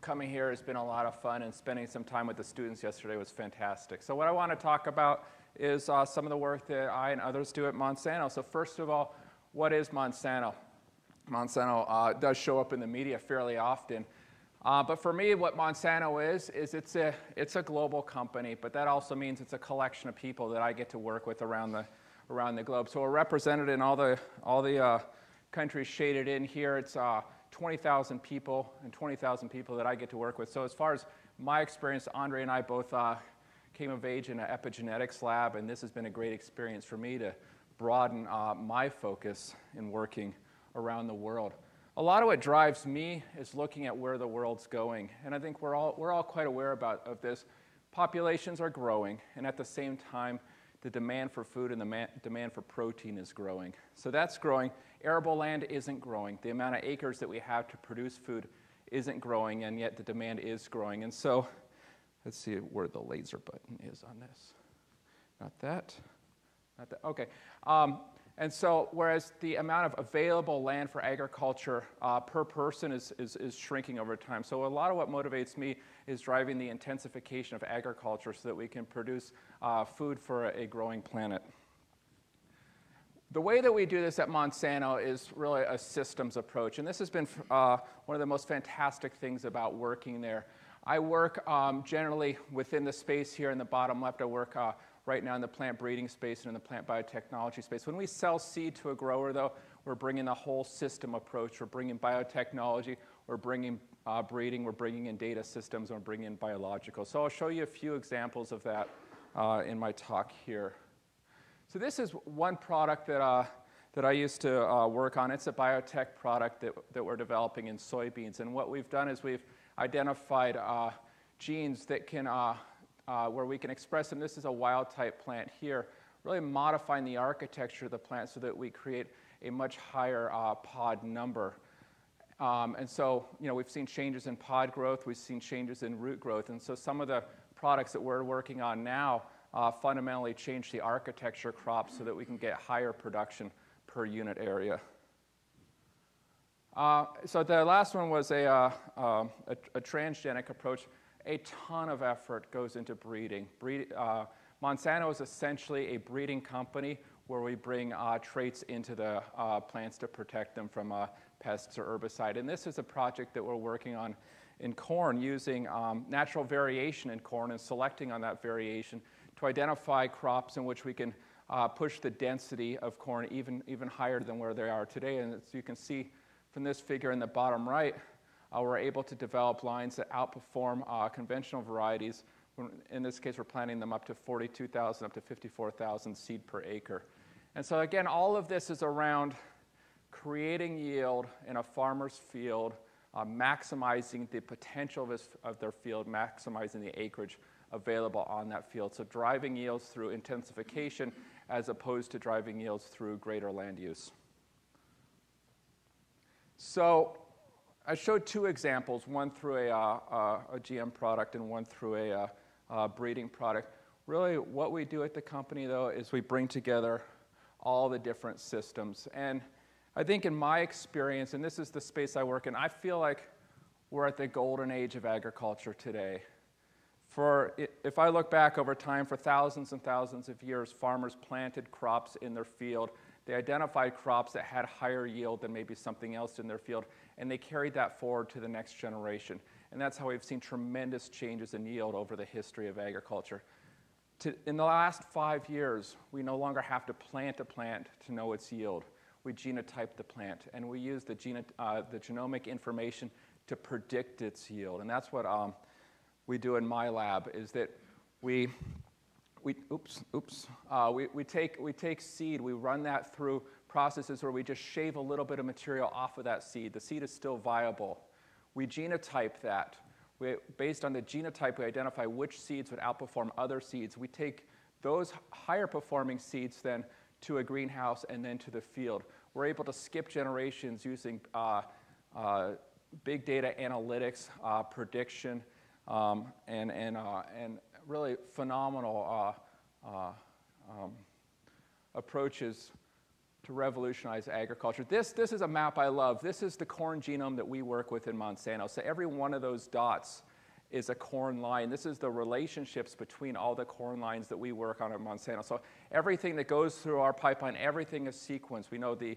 coming here has been a lot of fun, and spending some time with the students yesterday was fantastic. So what I want to talk about is some of the work that I and others do at Monsanto. So first of all, what is Monsanto? Monsanto does show up in the media fairly often. But for me, what Monsanto is it's a global company, but that also means it's a collection of people that I get to work with around the globe. So we're represented in all the countries shaded in here. It's 20,000 people and 20,000 people that I get to work with. So as far as my experience, Andre and I both came of age in an epigenetics lab, and this has been a great experience for me to broaden my focus in working around the world. A lot of what drives me is looking at where the world's going, and I think we're all quite aware of this. Populations are growing, and at the same time, the demand for food and the demand for protein is growing. So that's growing. Arable land isn't growing. The amount of acres that we have to produce food isn't growing, and yet the demand is growing. And so let's see where the laser button is on this. Not that. Not that. Okay. And so whereas the amount of available land for agriculture per person is shrinking over time. So a lot of what motivates me is driving the intensification of agriculture so that we can produce food for a growing planet. The way that we do this at Monsanto is really a systems approach. And this has been one of the most fantastic things about working there. I work generally within the space here in the bottom left. I work right now in the plant breeding space and in the plant biotechnology space. When we sell seed to a grower, though, we're bringing the whole system approach. We're bringing biotechnology, we're bringing breeding, we're bringing in data systems, and we're bringing in biological. So I'll show you a few examples of that in my talk here. So this is one product that I used to work on. It's a biotech product that we're developing in soybeans. And what we've done is we've identified genes that can where we can express them. This is a wild-type plant here, really modifying the architecture of the plant so that we create a much higher pod number. And so, we've seen changes in pod growth, we've seen changes in root growth, and so some of the products that we're working on now fundamentally change the architecture crop so that we can get higher production per unit area. So the last one was a transgenic approach. A ton of effort goes into breeding. Monsanto is essentially a breeding company where we bring traits into the plants to protect them from pests or herbicide. And this is a project that we're working on in corn using natural variation in corn and selecting on that variation to identify crops in which we can push the density of corn even higher than where they are today. And as you can see from this figure in the bottom right, we're able to develop lines that outperform conventional varieties. In this case, we're planting them up to 42,000, up to 54,000 seed per acre. And so again, all of this is around creating yield in a farmer's field, maximizing the potential of their field, maximizing the acreage available on that field. So driving yields through intensification as opposed to driving yields through greater land use. So I showed two examples, one through a GM product and one through a breeding product. Really, what we do at the company, though, is we bring together all the different systems. And I think in my experience, and this is the space I work in, I feel like we're at the golden age of agriculture today. If I look back over time, for thousands and thousands of years, farmers planted crops in their field. They identified crops that had higher yield than maybe something else in their field, and they carried that forward to the next generation. And that's how we've seen tremendous changes in yield over the history of agriculture. In the last 5 years, we no longer have to plant a plant to know its yield. We genotype the plant, and we use the genomic information to predict its yield. And that's what we do in my lab, is that we take seed, we run that through processes where we just shave a little bit of material off of that seed. The seed is still viable. We genotype that. Based on the genotype, we identify which seeds would outperform other seeds. We take those higher performing seeds then to a greenhouse and then to the field. We're able to skip generations using big data analytics, prediction, and really phenomenal approaches to revolutionize agriculture. This is a map I love. This is the corn genome that we work with in Monsanto. So every one of those dots is a corn line. This is the relationships between all the corn lines that we work on at Monsanto. So everything that goes through our pipeline, everything is sequenced. We know the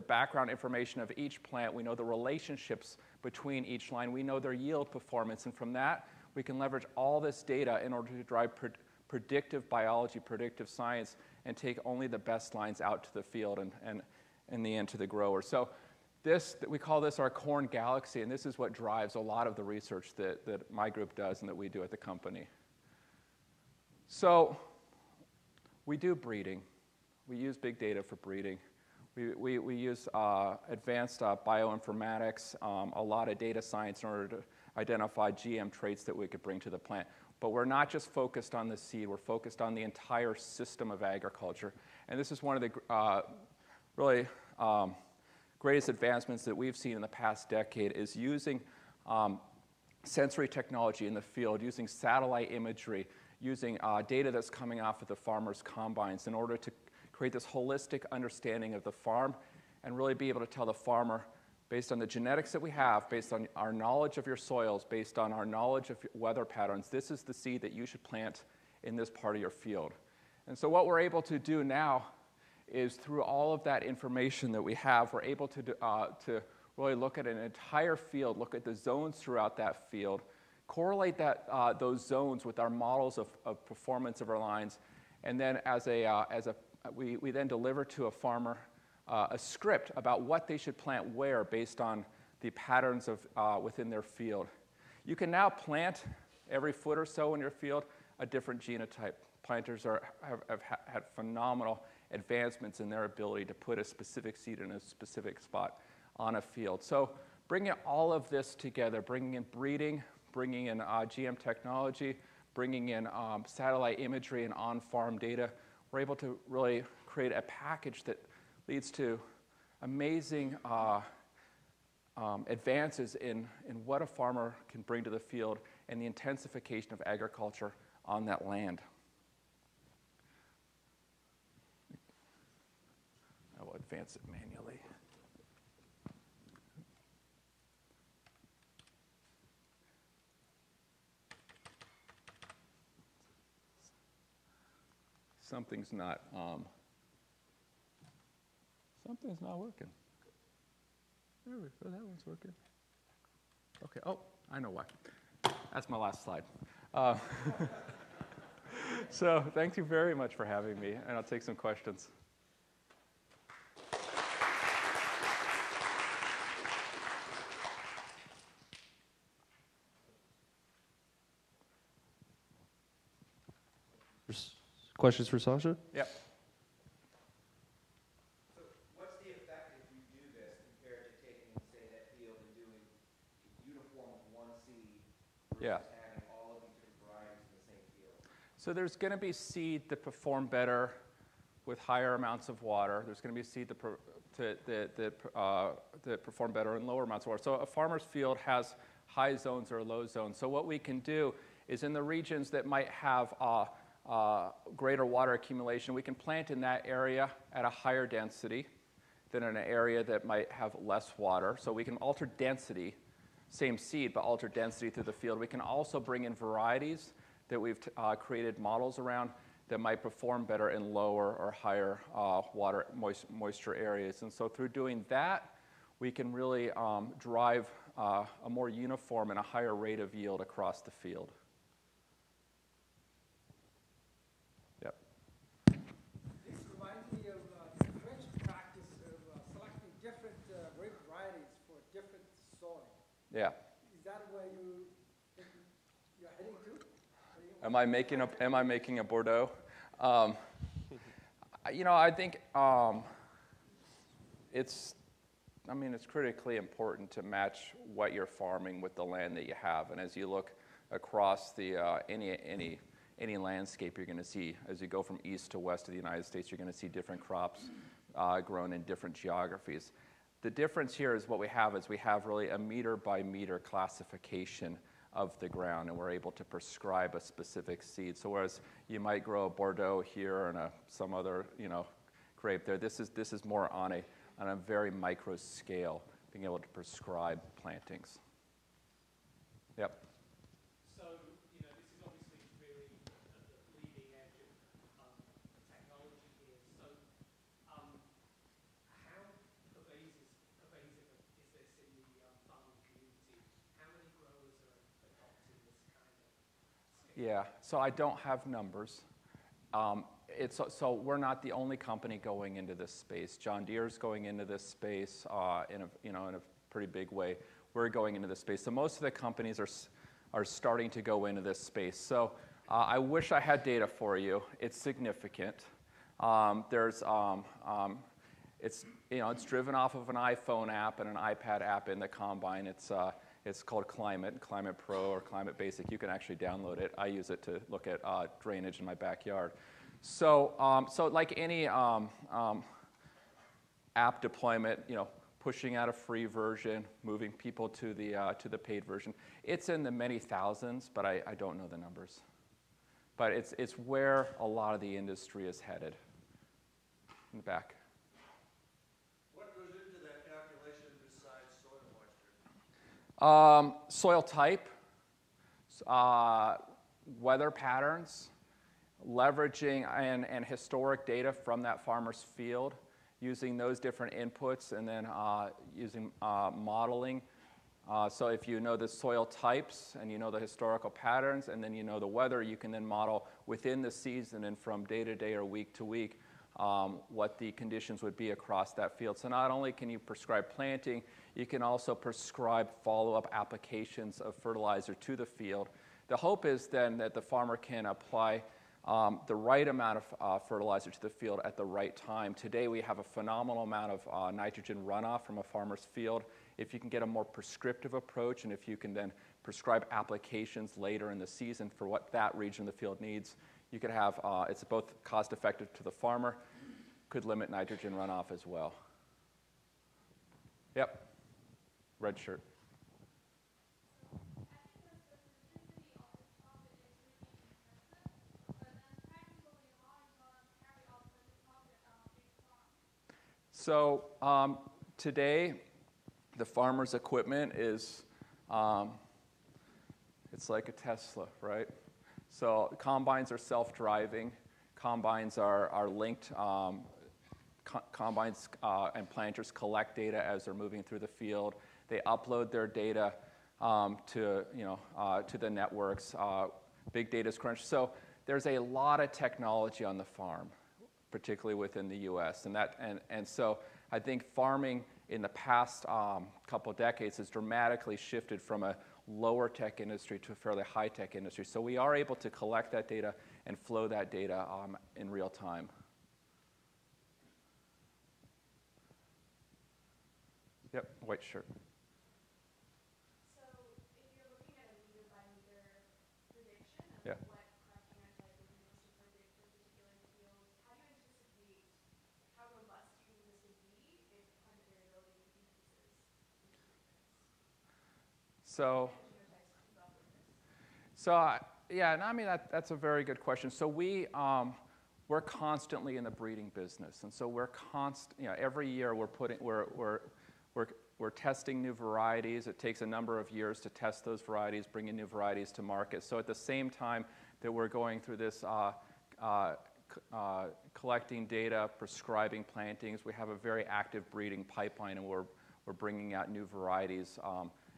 background information of each plant. We know the relationships between each line. We know their yield performance. And from that, we can leverage all this data in order to drive predictive biology, predictive science, and take only the best lines out to the field and in the end to the grower. So we call this our corn galaxy, and this is what drives a lot of the research that my group does and that we do at the company. So we do breeding. We use big data for breeding. We use advanced bioinformatics, a lot of data science in order to identify GM traits that we could bring to the plant. But we're not just focused on the seed. We're focused on the entire system of agriculture. And this is one of the really greatest advancements that we've seen in the past decade is using sensory technology in the field, using satellite imagery, using data that's coming off of the farmers' combines in order to create this holistic understanding of the farm and really be able to tell the farmer, based on the genetics that we have, based on our knowledge of your soils, based on our knowledge of weather patterns, this is the seed that you should plant in this part of your field. And so what we're able to do now is through all of that information that we have, we're able to really look at an entire field, look at the zones throughout that field, correlate those zones with our models of performance of our lines, and then we then deliver to a farmer a script about what they should plant where based on the patterns within their field. You can now plant every foot or so in your field a different genotype. Planters have had phenomenal advancements in their ability to put a specific seed in a specific spot on a field. So bringing all of this together, bringing in breeding, bringing in GM technology, bringing in satellite imagery and on-farm data, we're able to really create a package that leads to amazing advances in what a farmer can bring to the field and the intensification of agriculture on that land. I will advance it manually. Something's not working. There we go. That one's working. Okay. Oh, I know why. That's my last slide. So thank you very much for having me, and I'll take some questions. Questions for Sasha? Yep. So what's the effect if you do this compared to taking, say, that field and doing uniform one seed versus having all of these different varieties in the same field? So there's going to be seed that perform better with higher amounts of water. There's going to be seed that perform better in lower amounts of water. So a farmer's field has high zones or low zones. So what we can do is in the regions that might have greater water accumulation, we can plant in that area at a higher density than in an area that might have less water. So we can alter density, same seed, but alter density through the field. We can also bring in varieties that we've created models around that might perform better in lower or higher water moisture areas. And so through doing that, we can really drive a more uniform and a higher rate of yield across the field. Yeah. Is that where you're heading to? Am I making a Bordeaux? You know, I think it's critically important to match what you're farming with the land that you have. And as you look across the any landscape, you're going to see, as you go from east to west of the United States, you're going to see different crops grown in different geographies. The difference here is we have really a meter by meter classification of the ground, and we're able to prescribe a specific seed. So whereas you might grow a Bordeaux here and some other, grape there. This is more on a very micro scale, being able to prescribe plantings. Yep. So, you know, this is obviously really at the leading edge of technology here. So, how pervasive is this in the farming community? How many growers are adopting this kind of scale? Yeah, so I don't have numbers. So we're not the only company going into this space. John Deere's going into this space in a pretty big way. We're going into this space. So most of the companies are starting to go into this space. So I wish I had data for you. It's significant. It's driven off of an iPhone app and an iPad app in the combine. It's called Climate Pro or Climate Basic. You can actually download it. I use it to look at drainage in my backyard. So like any app deployment, pushing out a free version, moving people to the paid version, it's in the many thousands, but I don't know the numbers. But it's where a lot of the industry is headed. In the back. What goes into that calculation besides soil moisture? Soil type, weather patterns, leveraging and historic data from that farmer's field, using those different inputs, and then using modeling. So if you know the soil types and you know the historical patterns and then you know the weather, you can then model within the season and from day to day or week to week what the conditions would be across that field. So not only can you prescribe planting, you can also prescribe follow-up applications of fertilizer to the field. The hope is then that the farmer can apply the right amount of fertilizer to the field at the right time. Today we have a phenomenal amount of nitrogen runoff from a farmer's field. If you can get a more prescriptive approach, and if you can then prescribe applications later in the season for what that region of the field needs, you could have, it's both cost effective to the farmer, could limit nitrogen runoff as well. Yep, red shirt. So today, the farmer's equipment is, it's like a Tesla, right? So combines are self-driving. Combines are linked. Combines and planters collect data as they're moving through the field. They upload their data to the networks. Big data is crunched. So there's a lot of technology on the farm, particularly within the U.S. And so I think farming in the past couple of decades has dramatically shifted from a lower tech industry to a fairly high tech industry. So we are able to collect that data and flow that data in real time. Yep, white shirt. So if you're looking at a meter by meter prediction of Yeah. what crushing exercise would be most to predict for a particular field, how do you anticipate how robust do you think this would be if climate variability increases? So, yeah, and I mean that's a very good question. So we're constantly in the breeding business, and so we're every year we're testing new varieties. It takes a number of years to test those varieties, bringing new varieties to market. So at the same time that we're going through this collecting data, prescribing plantings, we have a very active breeding pipeline, and we're bringing out new varieties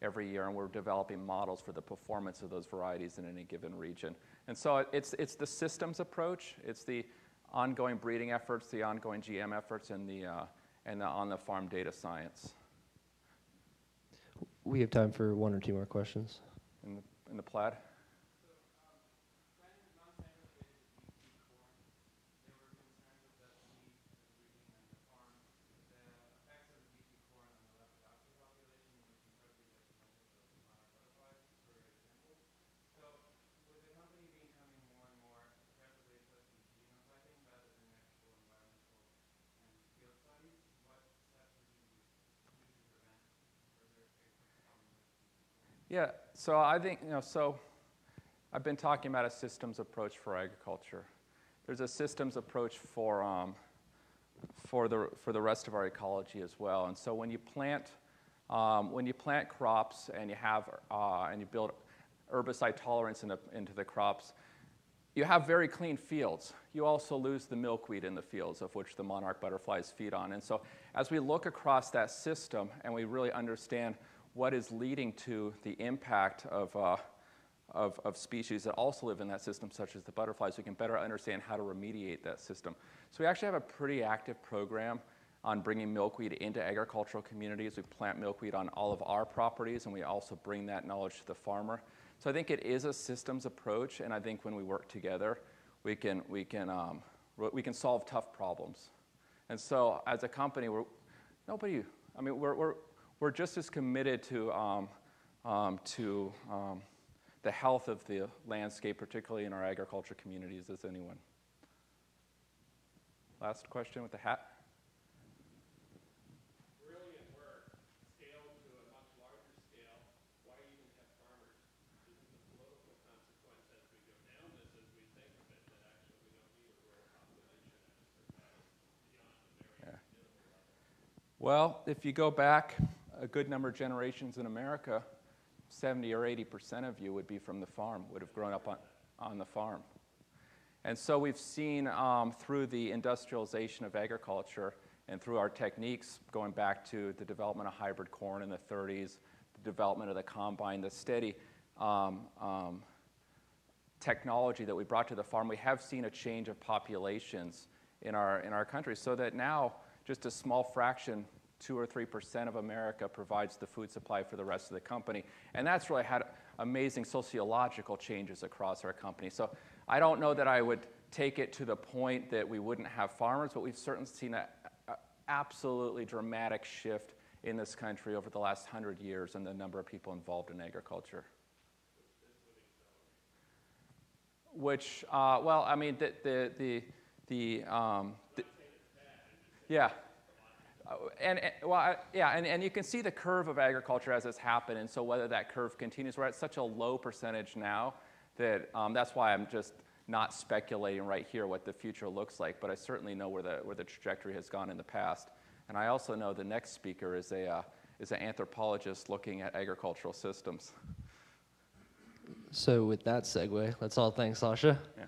every year, and we're developing models for the performance of those varieties in any given region. And so it's the systems approach, it's the ongoing breeding efforts, the ongoing GM efforts, and the on-the-farm data science. We have time for one or two more questions. In the plaid. So when Monsanto created the BT corn, there were concerns of that seed, the breeding, and the farm. The effects of the BT corn on the lepidoptera population was incredibly detrimental to monarch butterflies, for example. So with the company becoming more and more aggressively assessing genotyping rather than actual environmental and field studies, what steps would you do to prevent further problem with BT corn? Yeah, so I think, so I've been talking about a systems approach for agriculture. There's a systems approach for for the rest of our ecology as well. And so when you plant crops and you build herbicide tolerance into the crops, you have very clean fields. You also lose the milkweed in the fields, of which the monarch butterflies feed on. And so as we look across that system and we really understand what is leading to the impact of species that also live in that system, such as the butterflies, we can better understand how to remediate that system. So we actually have a pretty active program on bringing milkweed into agricultural communities. We plant milkweed on all of our properties, and we also bring that knowledge to the farmer. So I think it is a systems approach, and I think when we work together, we can solve tough problems. And so as a company, we're just as committed to the health of the landscape, particularly in our agriculture communities, as anyone. Last question with the hat. Brilliant work. Scaled to a much larger scale. Why even have farmers? Isn't the political consequence as we go down this, as we think of it, that actually we don't need a rural population beyond a very minimal level? Well, if you go back a good number of generations in America, 70 or 80% of you would be from the farm, would have grown up on the farm. And so we've seen through the industrialization of agriculture and through our techniques, going back to the development of hybrid corn in the 30s, the development of the combine, the steady technology that we brought to the farm, we have seen a change of populations in our country, so that now just a small fraction, 2 or 3% of America provides the food supply for the rest of the company. And that's really had amazing sociological changes across our company. So I don't know that I would take it to the point that we wouldn't have farmers, but we've certainly seen an absolutely dramatic shift in this country over the last 100 years in the number of people involved in agriculture. Which, well, I mean, yeah. And you can see the curve of agriculture as it's happened, and so whether that curve continues, we're at such a low percentage now that that's why I'm just not speculating right here what the future looks like, but I certainly know where the trajectory has gone in the past. And I also know the next speaker is an anthropologist looking at agricultural systems. So with that segue, let's all thank Sasha. Yeah.